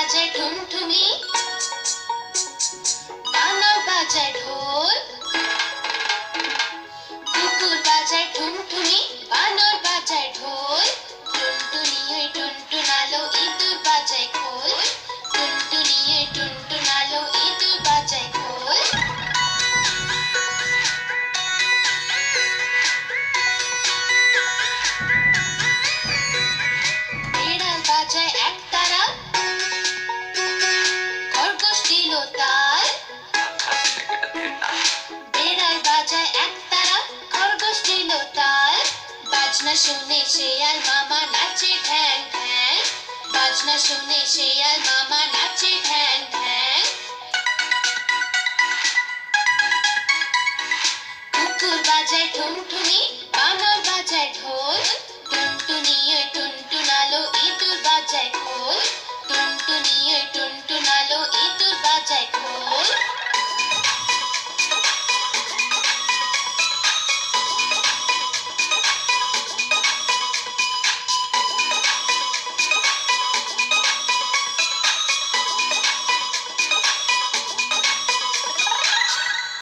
বাজায় ঠুনঠুনি, বানর বাজায় ঢোল। কুকুর বাজায় ঠুনঠুনি, বানর বাজায় ঢোল। টুনটুনি ওই টুনটুনালো, ইঁদুর বাজায় খোল। টুনটুনি ওই টুনটুনালো, ইঁদুর বাজায় খোল। বিড়াল বাজায় একতারা, খরগোশ দিল তাল। বিড়াল বাজায় একতারা, খরগোশ দিল তাল। বাজনা শুনে শেয়াল মামা নাচে ঢ্যাং ঢ্যাং। বাজনা শুনে শেয়াল মামা নাচে ঢ্যাং ঢ্যাং। কুকুর বাজায় ঠুনঠুনি,